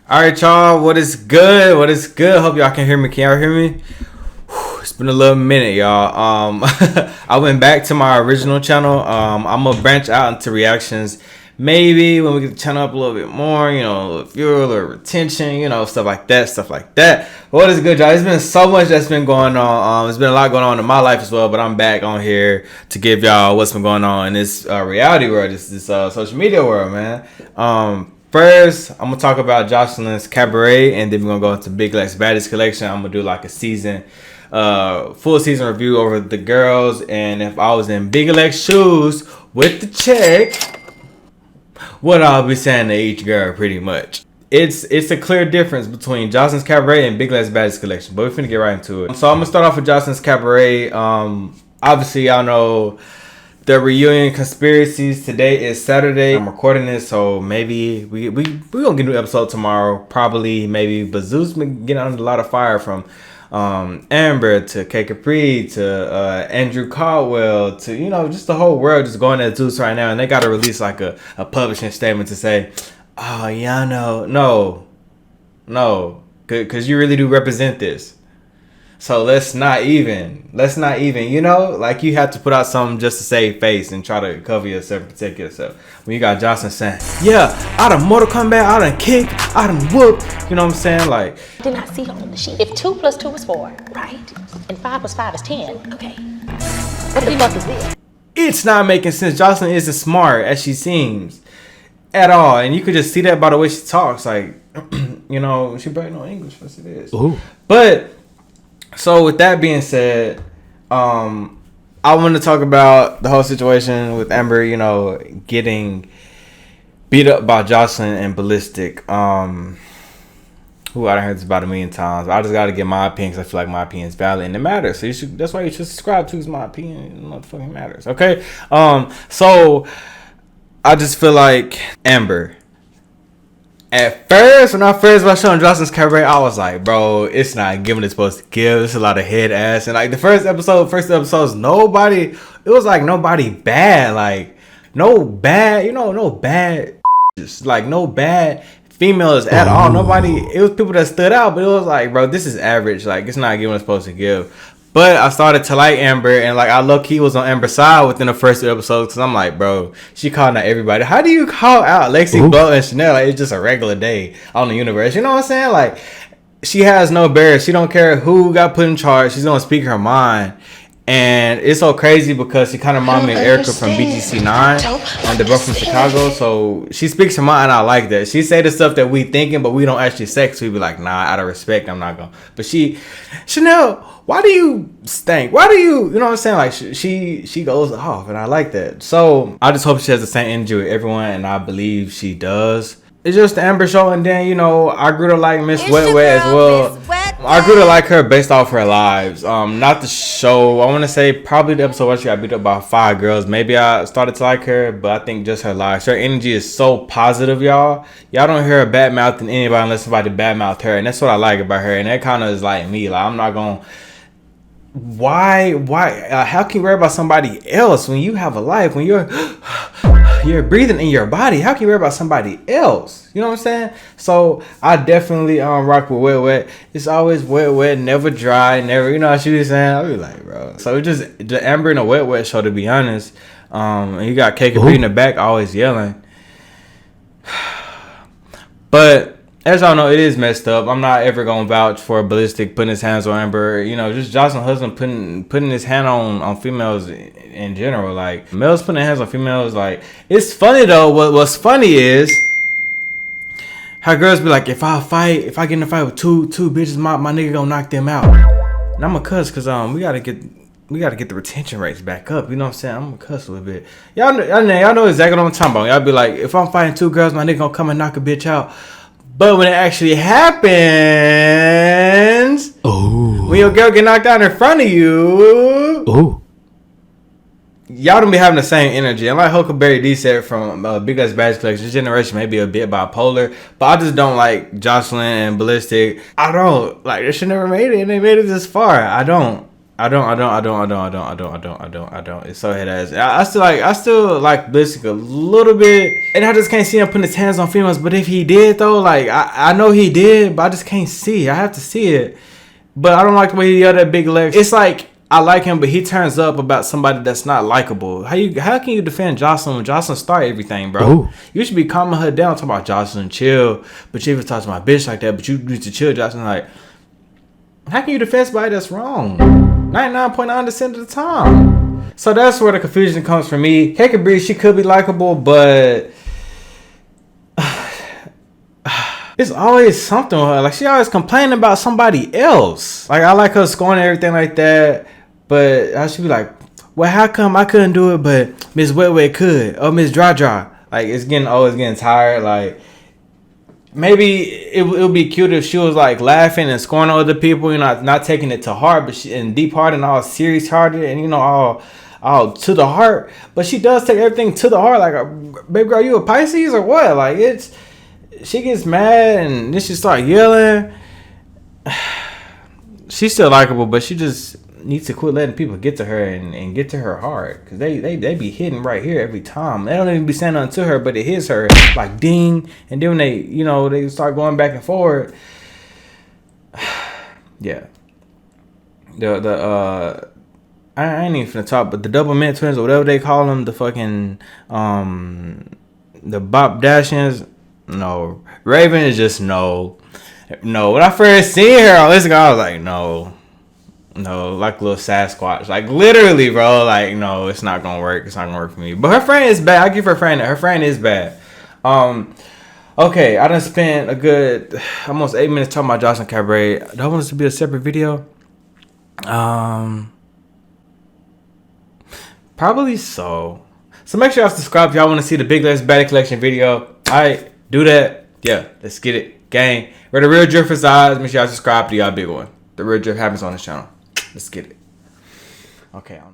All right, y'all. What is good? What is good? Hope y'all can hear me. Can y'all hear me? Whew, it's been a little minute, y'all. I went back to my original channel. I'm gonna branch out into reactions. Maybe when we get the channel up a little bit more, you know, a little fuel or retention, you know, stuff like that. What is good, y'all? There's been so much that's been going on. There's been a lot going on in my life as well, but I'm back on here to give y'all what's been going on in this reality world, this social media world, man. First, I'm gonna talk about Joseline'S Cabaret, and then we're gonna go into Big Lex Baddest Collection. I'm gonna do like a season, full season review over the girls, and if I was in Big Lex shoes with the check, what I'll be saying to each girl, pretty much. It's a clear difference between Joseline'S Cabaret and Big Lex Baddest Collection, but we're finna get right into it. So I'm gonna start off with Joseline'S Cabaret. Obviously, y'all know the reunion conspiracies. Today is Saturday. I'm recording this, so maybe we gonna get a new episode tomorrow. Probably, maybe. But Zeus been getting under a lot of fire from Amber to Kapri to Andrew Caldwell to, you know, just the whole world just going at Zeus right now, and they gotta release like a publishing statement to say, oh yeah, no, because you really do represent this. So let's not even, you know, like you have to put out something just to save face and try to cover yourself and protect yourself. When you got Joseline saying, yeah, I done Mortal Kombat, I done kick, I done whoop, you know what I'm saying? Like, did not see her on the sheet. If 2 + 2 is 4, right? And 5 + 5 is 10, okay. What the fuck is this? It's not making sense. Joseline isn't smart as she seems at all. And you could just see that by the way she talks. Like, you know, she barely know English, as it is. Ooh. But, so with that being said, I want to talk about the whole situation with Amber, you know, getting beat up by Joseline and Ballistic. Who I done heard this about a million times. I just got to get my opinion because I feel like my opinion is valid and it matters. So that's why you should subscribe to my opinion. It motherfucking matters. Okay. So I just feel like Amber. At first, when I first was showing Joseline'S Cabaret, I was like, bro, it's not giving it's supposed to give. It's a lot of head ass. And like the first episodes, nobody, it was like nobody bad. Like, no bad, you know, no bad, like no bad females at all. Nobody, it was people that stood out, but it was like, bro, this is average. Like, it's not giving it's supposed to give. But I started to like Amber, and like I low-key was on Amber's side within the first 2 episodes, because I'm like, bro, she calling out everybody. How do you call out Lexi Blunt and Chanel like it's just a regular day on the universe? You know what I'm saying? Like, she has no barriers. She don't care who got put in charge. She's gonna speak her mind. And it's so crazy because she kind of reminded me of Erica from BGC9 and the girl from Chicago. So she speaks her mind, and I like that. She say the stuff that we thinking, but we don't actually say. So we be like, nah, out of respect, I'm not gonna. But Chanel, why do you stink? Why do you know what I'm saying? Like she goes off, and I like that. So I just hope she has the same energy with everyone, and I believe she does. It's just the Amber show, and then, you know, I grew to like Miss Wet Wet as well. I grew to like her based off her lives. Not the show. I want to say probably the episode where she got beat up by 5 girls. Maybe I started to like her, but I think just her lives. Her energy is so positive, y'all. Y'all don't hear her badmouthing anybody unless somebody badmouthed her, and that's what I like about her. And that kind of is like me. Like, I'm not gonna. Why? How can you worry about somebody else when you have a life? When you're breathing in your body, how can you worry about somebody else? You know what I'm saying? So I definitely rock with Wet Wet. It's always wet, never dry, never, you know how she was saying. I'll be like, bro. So it's just the Amber and the Wet Wet show, to be honest. And you got Kapri in the back always yelling. But as y'all know, it is messed up. I'm not ever gonna vouch for Ballistic putting his hands on Amber. You know, just Joseline's husband putting his hand on females in general. Like, males putting their hands on females. Like, it's funny though. What's funny is how girls be like, if I get in a fight with two bitches, my nigga gonna knock them out. And I'm a cuss because we gotta get the retention rates back up. You know what I'm saying? I'm gonna cuss a little bit. Y'all know exactly what I'm talking about. Y'all be like, if I'm fighting 2 girls, my nigga gonna come and knock a bitch out. But when it actually happens, when your girl get knocked out in front of you, y'all don't be having the same energy. And like Huckleberry D said from Big Lex Baddest Collection, this generation may be a bit bipolar, but I just don't like Joseline and Ballistic. I don't like, they should never made it, and they made it this far. I don't. It's so head ass. I still like Ballistic a little bit, and I just can't see him putting his hands on females. But if he did though, like I know he did, but I just can't see. I have to see it. But I don't like the way he yelled at Big Legs. It's like I like him, but he turns up about somebody that's not likable. How can you defend Joseline when Joseline started everything, bro? Ooh. You should be calming her down, talking about Joseline, chill. But you even talk to my bitch like that. But you need to chill, Joseline. Like, how can you defend somebody that's wrong? 99.9% of the time. So that's where the confusion comes from me. Kapri, she could be likable, but it's always something with her. Like, she always complaining about somebody else. Like, I like her scoring and everything like that, but I should be like, well, how come I couldn't do it, but Miss Wet Wet could? Or Miss Dry Dry. Like, it's getting tired. Like, maybe it would be cute if she was like laughing and scoring on other people, you know, not taking it to heart, but she and deep hearted and all serious hearted and, you know, all to the heart. But she does take everything to the heart. Like, baby girl, you a Pisces or what? Like, she gets mad and then she start yelling. She's still likable, but she just needs to quit letting people get to her and get to her heart, because they be hitting right here every time. They don't even be saying nothing to her, but it hits her like ding. And then when they start going back and forward, yeah. I ain't even finna talk, but the double mint twins or whatever they call them, the fucking the Bop Dashins. No, Raven is just no. When I first seen her on Instagram, I was like, no, like little Sasquatch, like literally, bro. Like, no, it's not gonna work. It's not gonna work for me. But her friend is bad. I give her friend that. Her friend is bad. Okay, I done spent a good almost 8 minutes talking about Joseline Cabaret. Do I want this to be a separate video? Probably so. So make sure y'all subscribe if y'all want to see the Big Legs Baddie Collection video. Alright, do that. Yeah, let's get it. Gang. Where the real drift resides. Make sure y'all subscribe to y'all big one. The real drift happens on this channel. Let's get it. Okay.